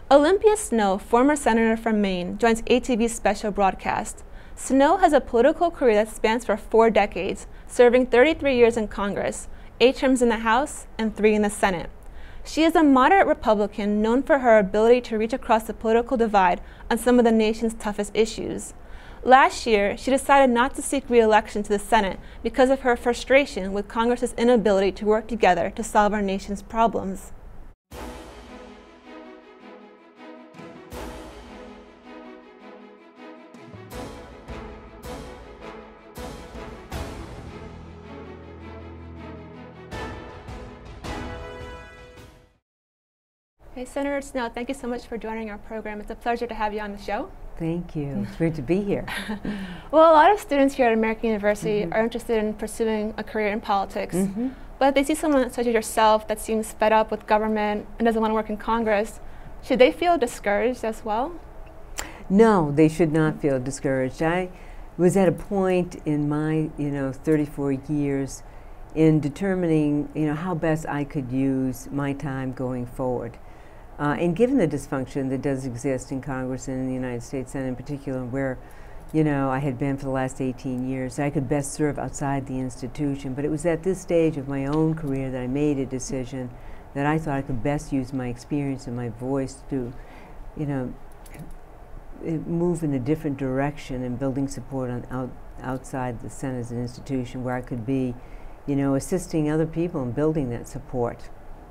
Olympia Snowe, former senator from Maine, joins ATV's special broadcast. Snowe has a political career that spans for 4 decades, serving 33 years in Congress, 8 terms in the House, and 3 in the Senate. She is a moderate Republican known for her ability to reach across the political divide on some of the nation's toughest issues. Last year, she decided not to seek re-election to the Senate because of her frustration with Congress's inability to work together to solve our nation's problems. Hey, Senator Snowe, thank you so much for joining our program. It's a pleasure to have you on the show. Thank you. It's great to be here. Well, a lot of students here at American University are interested in pursuing a career in politics, but if they see someone such as yourself that seems fed up with government and doesn't want to work in Congress, should they feel discouraged as well? No, they should not feel discouraged. I was at a point in my, 34 years in determining, how best I could use my time going forward. And given the dysfunction that does exist in Congress and in the United States Senate in particular, where, I had been for the last 18 years, I could best serve outside the institution. But it was at this stage of my own career that I made a decision that I thought I could best use my experience and my voice to, move in a different direction and building support on outside the Senate as an institution where I could be, assisting other people in building that support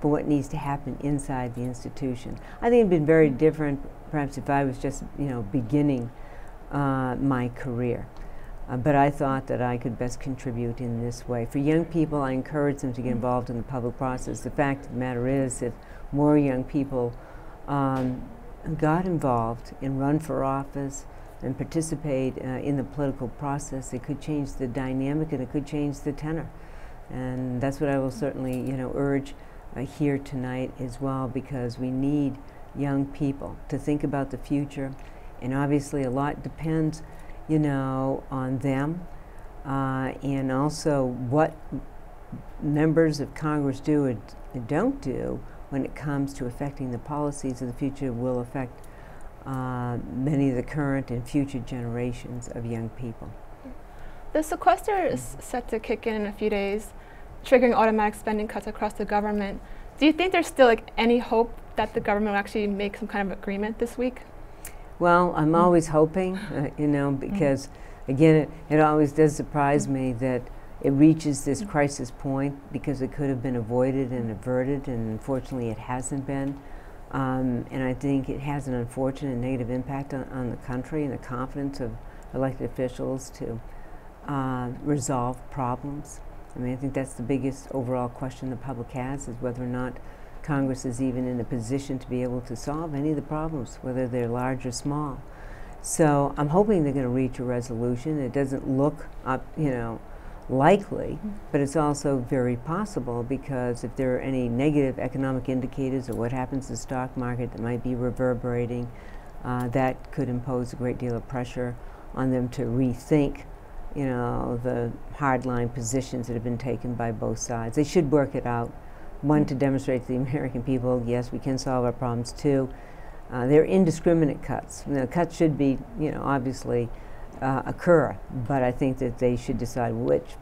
for what needs to happen inside the institution. I think it'd been very different perhaps if I was just, beginning my career. But I thought that I could best contribute in this way. For young people, I encourage them to get involved in the public process. The fact of the matter is, if more young people got involved and run for office and participate in the political process, it could change the dynamic and it could change the tenor. And that's what I will certainly, urge here tonight as well, because we need young people to think about the future, and obviously a lot depends, on them, and also what members of Congress do or don't do when it comes to affecting the policies of the future will affect many of the current and future generations of young people. The sequester is set to kick in a few days, triggering automatic spending cuts across the government. Do you think there's still any hope that the government will actually make some kind of agreement this week? Well, I'm always hoping, because again, it always does surprise me that it reaches this crisis point because it could have been avoided and averted, and unfortunately it hasn't been. And I think it has an unfortunate negative impact on the country and the confidence of elected officials to resolve problems. I think that's the biggest overall question the public has, is whether or not Congress is even in a position to be able to solve any of the problems, whether they're large or small. So I'm hoping they're going to reach a resolution. It doesn't look likely, but it's also very possible, because if there are any negative economic indicators or what happens to the stock market that might be reverberating, that could impose a great deal of pressure on them to rethink the hardline positions that have been taken by both sides. They should work it out. One, to demonstrate to the American people, yes, we can solve our problems. Two, they're indiscriminate cuts. Cuts should be, obviously occur, but I think that they should decide which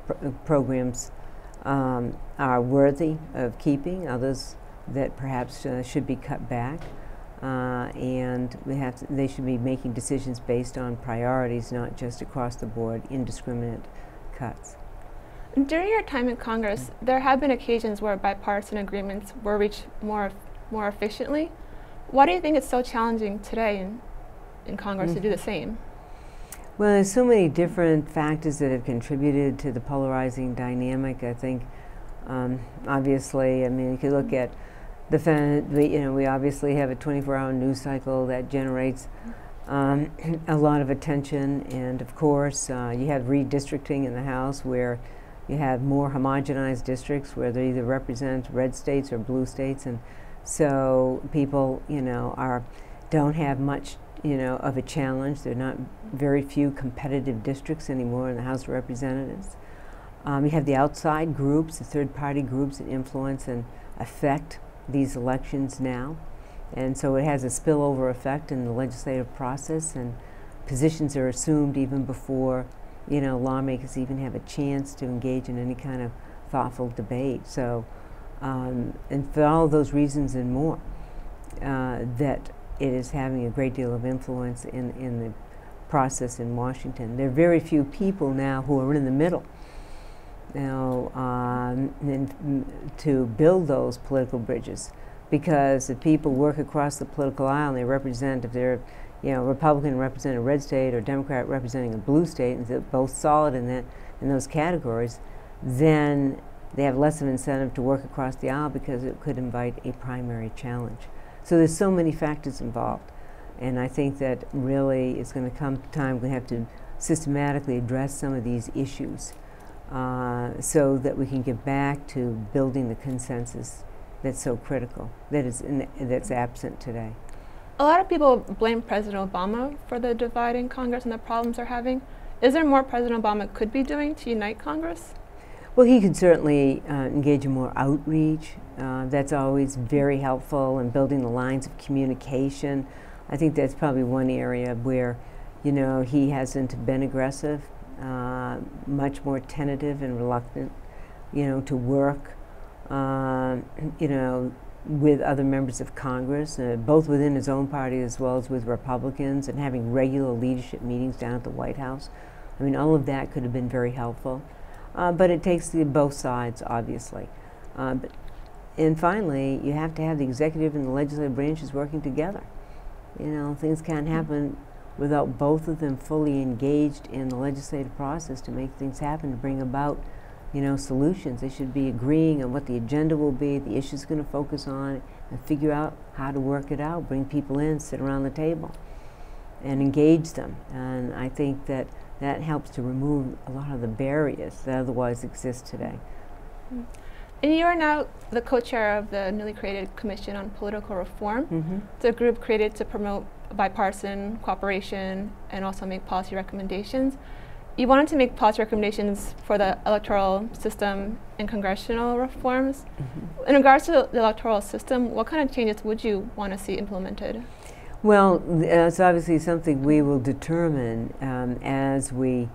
programs are worthy of keeping, others that perhaps should be cut back. And they should be making decisions based on priorities, not just across the board indiscriminate cuts. During your time in Congress, there have been occasions where bipartisan agreements were reached more efficiently. Why do you think it's so challenging today in Congress to do the same? Well, there's so many different factors that have contributed to the polarizing dynamic. I think, obviously, you could look at we obviously have a 24-hour news cycle that generates a lot of attention, and of course you have redistricting in the House where you have more homogenized districts where they either represent red states or blue states, and so people don't have much of a challenge. There are not very few competitive districts anymore in the House of Representatives. You have the outside groups, the third-party groups that influence and affect these elections now. And so it has a spillover effect in the legislative process, and positions are assumed even before, you know, lawmakers even have a chance to engage in any kind of thoughtful debate. So, and for all of those reasons and more, that it is having a great deal of influence in the process in Washington. There are very few people now who are in the middle, you know, to build those political bridges, because if people work across the political aisle and they represent, if they're, you know, Republican representing a red state or Democrat representing a blue state, and they're both solid in those categories, then they have less of an incentive to work across the aisle because it could invite a primary challenge. So there's so many factors involved, and I think that really it's going to come time we have to systematically address some of these issues so that we can get back to building the consensus that's so critical, that's absent today. A lot of people blame President Obama for the divide in Congress and the problems they're having. Is there more President Obama could be doing to unite Congress? Well, he could certainly engage in more outreach. That's always very helpful in building the lines of communication. I think that's probably one area where, you know, he hasn't been aggressive, much more tentative and reluctant, you know, to work, you know, with other members of Congress, both within his own party as well as with Republicans, and having regular leadership meetings down at the White House. I mean, all of that could have been very helpful. But it takes both sides, obviously. And finally, you have to have the executive and the legislative branches working together. You know, things can't happen without both of them fully engaged in the legislative process to make things happen, to bring about, you know, solutions. They should be agreeing on what the agenda will be, the issues going to focus on, and figure out how to work it out, bring people in, sit around the table, and engage them. And I think that that helps to remove a lot of the barriers that otherwise exist today. And you are now the co-chair of the newly created Commission on Political Reform. It's a group created to promote bipartisan cooperation and also make policy recommendations. You wanted to make policy recommendations for the electoral system and congressional reforms. In regards to the electoral system, what kind of changes would you want to see implemented? Well, it's obviously something we will determine as we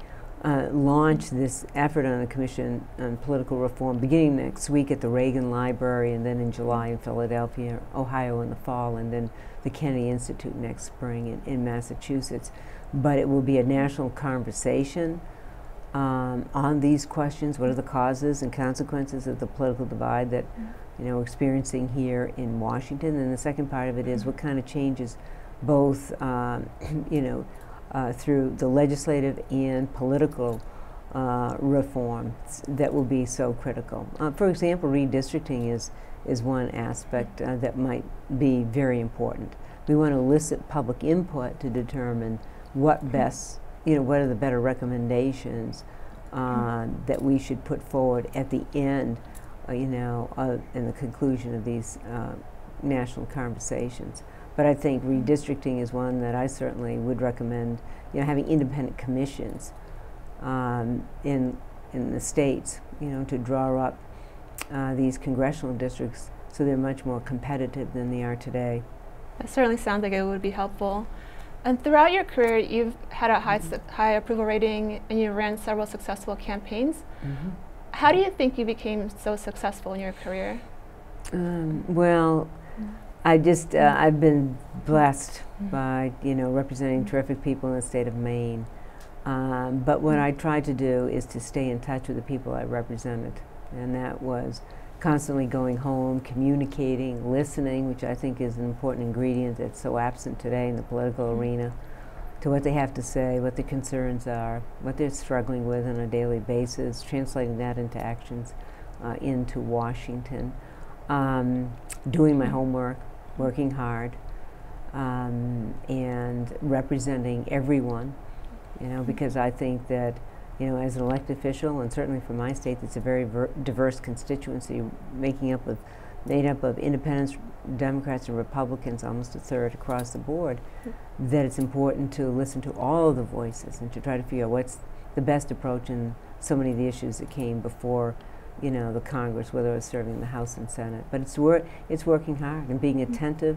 launch this effort on the Commission on Political Reform, beginning next week at the Reagan Library, and then in July in Philadelphia, Ohio in the fall, and then the Kennedy Institute next spring in Massachusetts. But it will be a national conversation on these questions. What are the causes and consequences of the political divide that you know, we're experiencing here in Washington? And the second part of it is what kind of changes, both you know, through the legislative and political reforms that will be so critical. For example, redistricting is one aspect that might be very important. We want to elicit public input to determine what best, you know, what are the better recommendations that we should put forward at the end, you know, in the conclusion of these national conversations. But I think redistricting is one that I certainly would recommend, you know, having independent commissions in the states, you know, to draw up these congressional districts so they're much more competitive than they are today. That certainly sounds like it would be helpful. And throughout your career, you've had a high approval rating, and you ran several successful campaigns. How do you think you became so successful in your career? Well, I've been blessed by, you know, representing terrific people in the state of Maine. But what I tried to do is to stay in touch with the people I represented, and that was constantly going home, communicating, listening, which I think is an important ingredient that's so absent today in the political arena, to what they have to say, what their concerns are, what they're struggling with on a daily basis, translating that into actions into Washington, doing my homework, working hard, and representing everyone, you know, because I think that, you know, as an elected official, and certainly for my state, it's a very diverse constituency, made up of independents, Democrats, and Republicans, almost a third across the board, that it's important to listen to all of the voices and to try to figure out what's the best approach in so many of the issues that came before, you know, the Congress, whether it's serving the House and Senate. But it's working hard and being attentive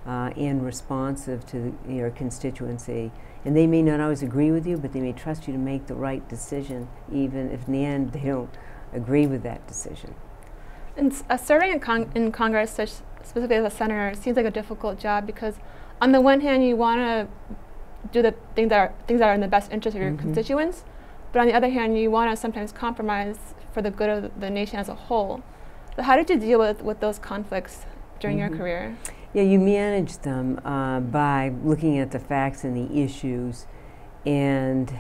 and responsive to your constituency. And they may not always agree with you, but they may trust you to make the right decision, even if in the end they don't agree with that decision. And serving in Congress, specifically as a senator, seems like a difficult job because, on the one hand, you want to do the things that are in the best interest of your constituents, but on the other hand, you want to sometimes compromise for the good of the nation as a whole. So how did you deal with those conflicts during your career? Yeah, you manage them by looking at the facts and the issues, and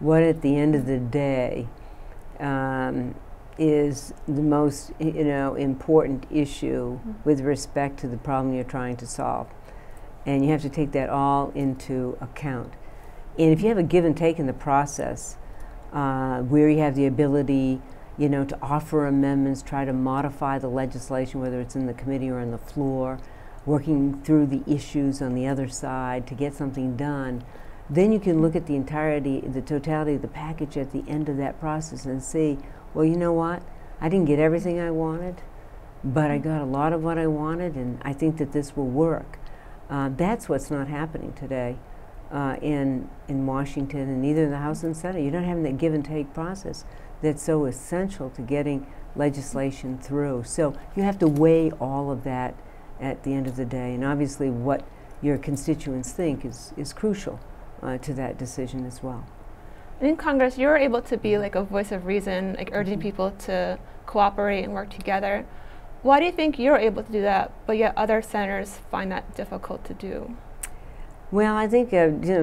what at the end of the day is the most important issue with respect to the problem you're trying to solve. And you have to take that all into account. And if you have a give and take in the process, where you have the ability to offer amendments, try to modify the legislation, whether it's in the committee or on the floor, working through the issues on the other side to get something done, then you can look at the totality of the package at the end of that process and see, well, you know what? I didn't get everything I wanted, but I got a lot of what I wanted, and I think that this will work. That's what's not happening today in Washington, and neither in the House and Senate. You're not having that give and take process that's so essential to getting legislation through. So you have to weigh all of that at the end of the day, and obviously what your constituents think is crucial to that decision as well. And in Congress, you were able to be like a voice of reason, like urging people to cooperate and work together. Why do you think you're able to do that, but yet other senators find that difficult to do? Well, I think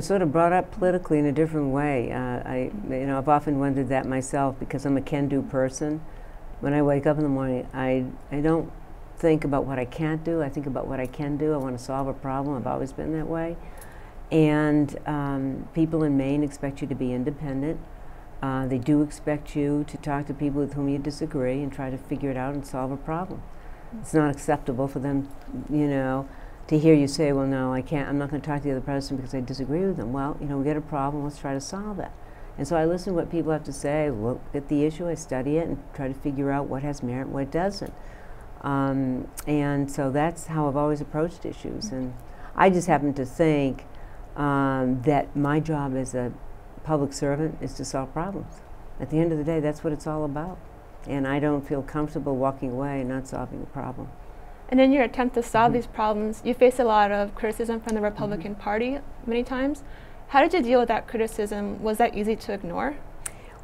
sort of brought up politically in a different way. I've often wondered that myself because I'm a can-do person. When I wake up in the morning, I don't think about what I can't do. I think about what I can do. I want to solve a problem. I've always been that way. And people in Maine expect you to be independent. They do expect you to talk to people with whom you disagree and try to figure it out and solve a problem. It's not acceptable for them, to hear you say, well, no, I can't, I'm not going to talk to the other person because I disagree with them. Well, we got a problem, let's try to solve it. And so I listen to what people have to say, look at the issue, I study it, and try to figure out what has merit and what doesn't. And so that's how I've always approached issues. And I just happen to think that my job as a public servant is to solve problems. At the end of the day, that's what it's all about. And I don't feel comfortable walking away and not solving a problem. And in your attempt to solve these problems, you face a lot of criticism from the Republican Party many times. How did you deal with that criticism? Was that easy to ignore?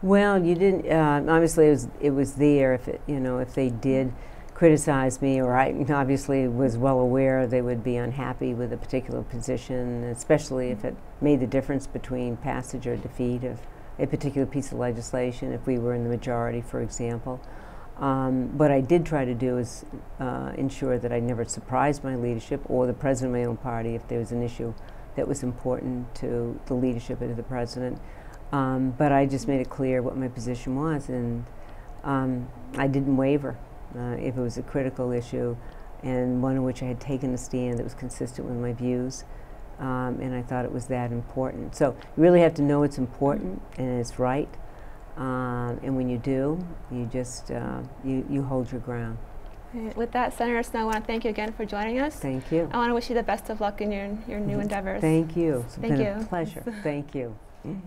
Well, you didn't. Obviously, it was there. If they did criticize me, or I obviously was well aware they would be unhappy with a particular position, especially if it made the difference between passage or defeat of a particular piece of legislation, if we were in the majority, for example. What I did try to do is ensure that I never surprised my leadership or the president of my own party if there was an issue that was important to the leadership and to the president. But I just made it clear what my position was, and I didn't waver if it was a critical issue, and one in which I had taken a stand that was consistent with my views, and I thought it was that important. So you really have to know it's important and it's right. And when you do, you just you hold your ground. With that, Senator Snowe, I want to thank you again for joining us. Thank you. I want to wish you the best of luck in your new endeavors. Thank you. It's been a pleasure. Thank you. Thank you.